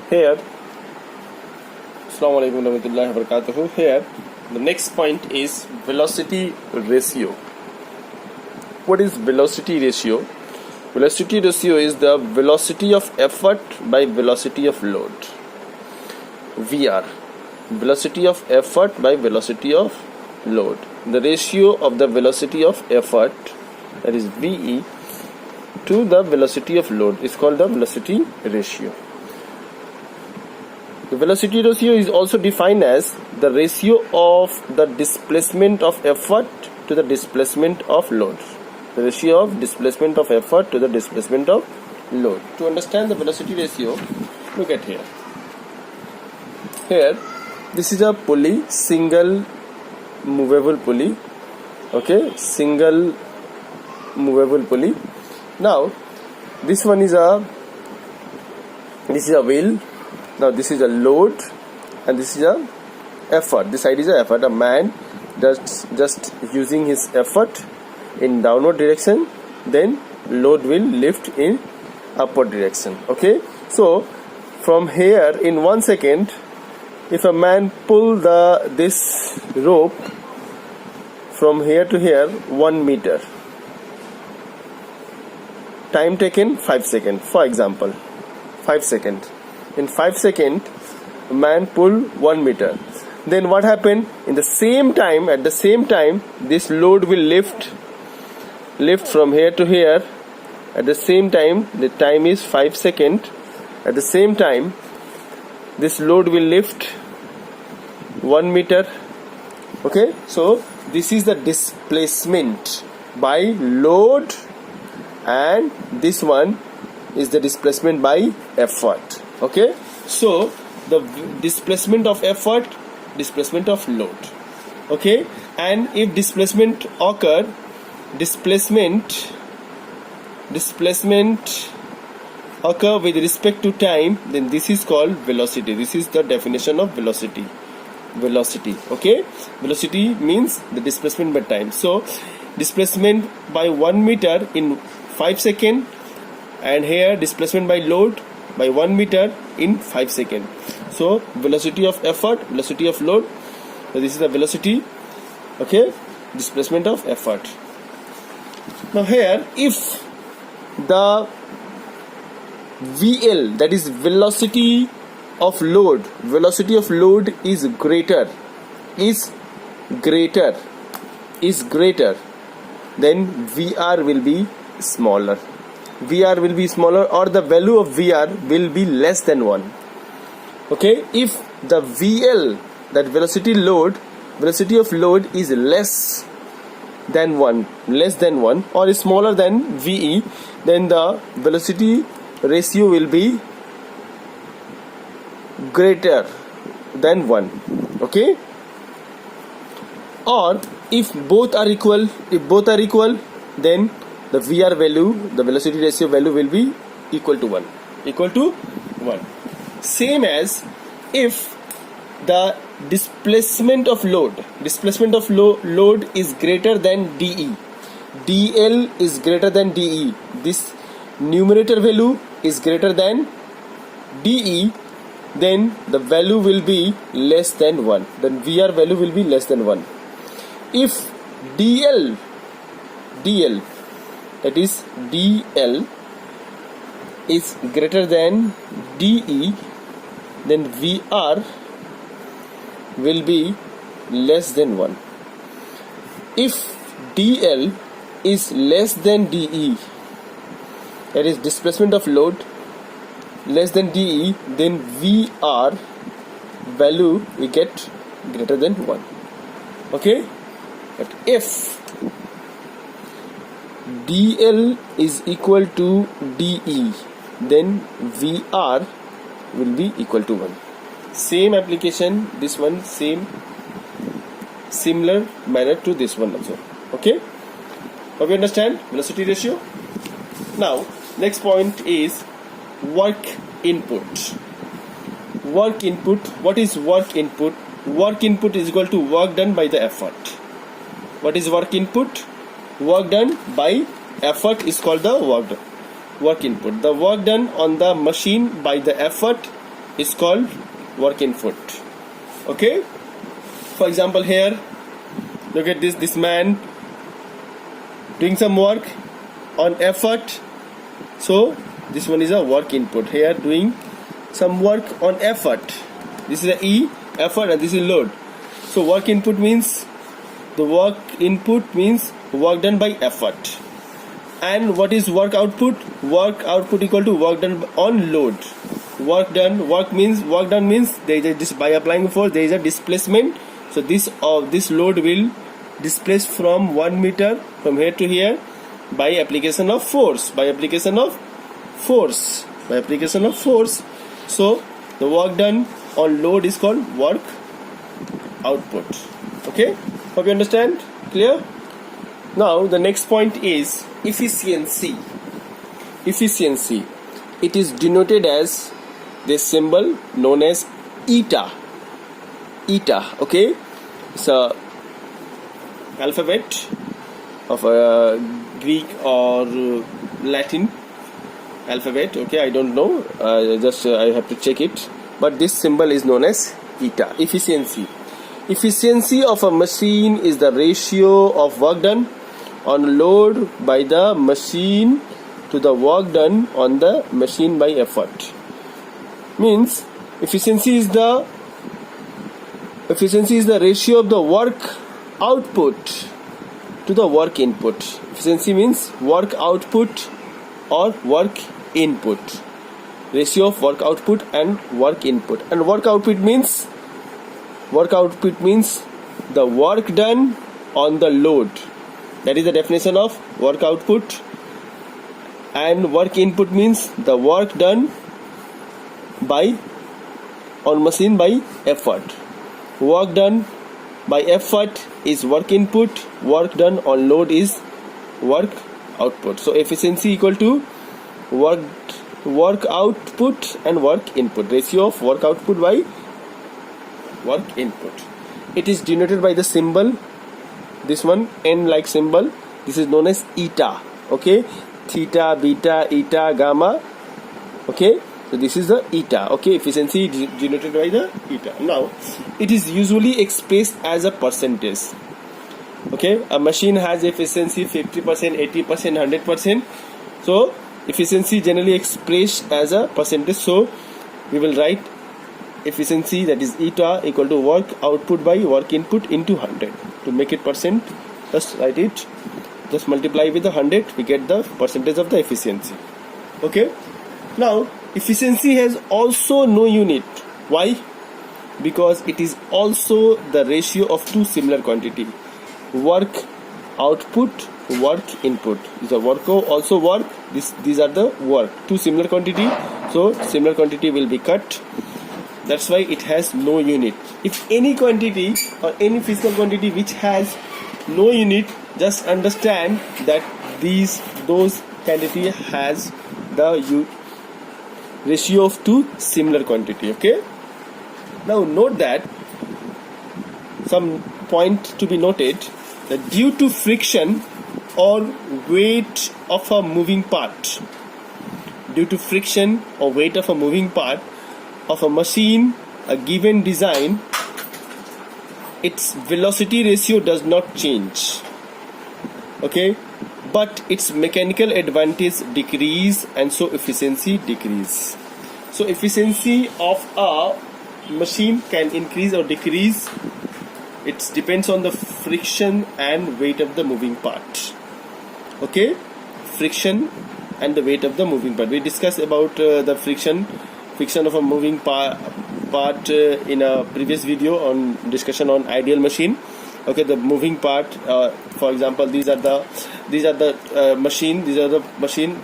Here, Assalamu alaikum warahmatullahi wabarakatuh. Here, the next point is velocity ratio. What is velocity ratio? Velocity ratio is the velocity of effort by velocity of load. VR. Velocity of effort by velocity of load. The ratio of the velocity of effort, that is VE, to the velocity of load is called the velocity ratio. The velocity ratio is also defined as the ratio of the displacement of effort to the displacement of load. The ratio of displacement of effort to the displacement of load. To understand the velocity ratio, look at here. Here, this is a pulley, single movable pulley. Okay, single movable pulley. Now, this one is a wheel. Now this is a load and this is a effort. This side is a effort. A man just using his effort in downward direction, then load will lift in upward direction. Okay, so from here in 1 second, if a man pull this rope from here to here 1 meter, time taken 5 seconds. For example, 5 seconds. In 5 seconds, a man pull 1 meter. Then what happened? In the same time, at the same time, this load will lift from here to here. At the same time, the time is 5 seconds. At the same time, this load will lift 1 meter. Okay, so this is the displacement by load, and this one is the displacement by effort. Okay, so the displacement of effort, displacement of load. Okay, and if displacement occur, displacement occur with respect to time, then this is called velocity. This is the definition of velocity. Okay, velocity means the displacement by time. So displacement by 1 meter in 5 seconds, and here displacement by load by 1 meter in 5 seconds. So velocity of effort, velocity of load. So this is the velocity. Okay, displacement of effort. Now here, if the VL, that is velocity of load is greater, then VR will be smaller. VR will be smaller, or the value of VR will be less than 1. Okay, if the VL, that velocity of load is less than 1 or is smaller than VE, then the velocity ratio will be greater than 1. Okay, or if both are equal, then the VR value, the velocity ratio value will be equal to 1. Same as if the displacement of load is greater than DE. DL is greater than DE. This numerator value is greater than DE, then the value will be less than 1. Then VR value will be less than 1. If DL, that is DL, is greater than DE, then VR will be less than 1. If DL is less than DE, that is displacement of load less than DE, then VR value we get greater than 1. Okay, but if DL is equal to DE, then VR will be equal to 1. Same application, this one, similar manner to this one also. Okay, hope you understand velocity ratio. Now next point is work input. What is work input? Work input is equal to work done by the effort. What is work input? Work done by effort is called the work input. The work done on the machine by the effort is called work input. Okay, for example, here look at this man doing some work on effort, so this one is a work input. Here doing some work on effort, this is a E, effort, and this is load. So work input means the work input means work done by effort. And what is work output? Work output equal to work done on load. Work done means there is by applying force there is a displacement. So this load will displace from 1 meter from here to here by application of force. So the work done on load is called work output. Okay, hope you understand. Clear? Now the next point is efficiency. It is denoted as this symbol known as eta. Okay, it's a alphabet of a Greek or Latin alphabet. Okay, I don't know, I have to check it, but this symbol is known as eta. Efficiency of a machine is the ratio of work done on load by the machine to the work done on the machine by effort. Means efficiency is the ratio of the work output to the work input. Efficiency means work output or work input. Ratio of work output and work input. And work output means the work done on the load. That is the definition of work output. And work input means the work done on machine by effort. Work done by effort is work input. Work done on load is work output. So efficiency equal to work output and work input. Ratio of work output by work input. It is denoted by the symbol, this one N like symbol. This is known as eta. Okay, theta, beta, eta, gamma. Okay, so this is the eta. Okay, efficiency denoted by the eta. Now it is usually expressed as a percentage. Okay, a machine has efficiency 50%, 80%, 100%. So efficiency generally expressed as a percentage. So we will write efficiency, that is eta, equal to work output by work input into 100. To make it percent, just write it, just multiply with the 100, we get the percentage of the efficiency. Okay, now efficiency has also no unit. Why? Because it is also the ratio of two similar quantity, work output, work input. Is a work also work, these are the work, two similar quantity, so similar quantity will be cut. That's why it has no unit. If any quantity or any physical quantity which has no unit, just understand that those quantity has the ratio of two similar quantity. Okay, now note that some point to be noted, that due to friction or weight of a moving part, of a machine, a given design, its velocity ratio does not change. Okay, but its mechanical advantage decrease, and so efficiency decrease. So efficiency of a machine can increase or decrease. It depends on the friction and weight of the moving part. Okay, friction and the weight of the moving part. We discussed about the friction of a moving part in a previous video on discussion on ideal machine. Okay, the moving part, for example, these are the machine.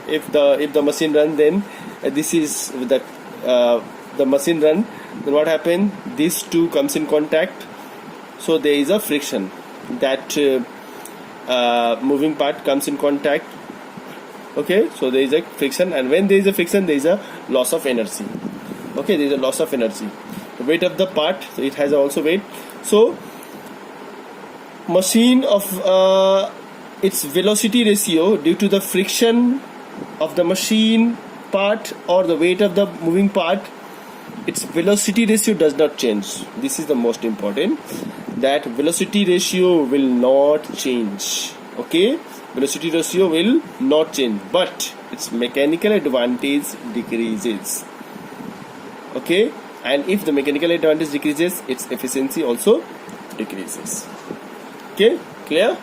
If the machine run, then this is the machine run. Then what happen? These two comes in contact, so there is a friction. That moving part comes in contact. Okay, so there is a friction, and when there is a friction, there is a loss of energy. Okay, there is a loss of energy. The weight of the part, so it has also weight. So machine of its velocity ratio due to the friction of the machine part or the weight of the moving part its velocity ratio does not change. This is the most important, that velocity ratio will not change. Okay, velocity ratio will not change, but its mechanical advantage decreases. Okay, and if the mechanical advantage decreases, its efficiency also decreases. Okay, clear?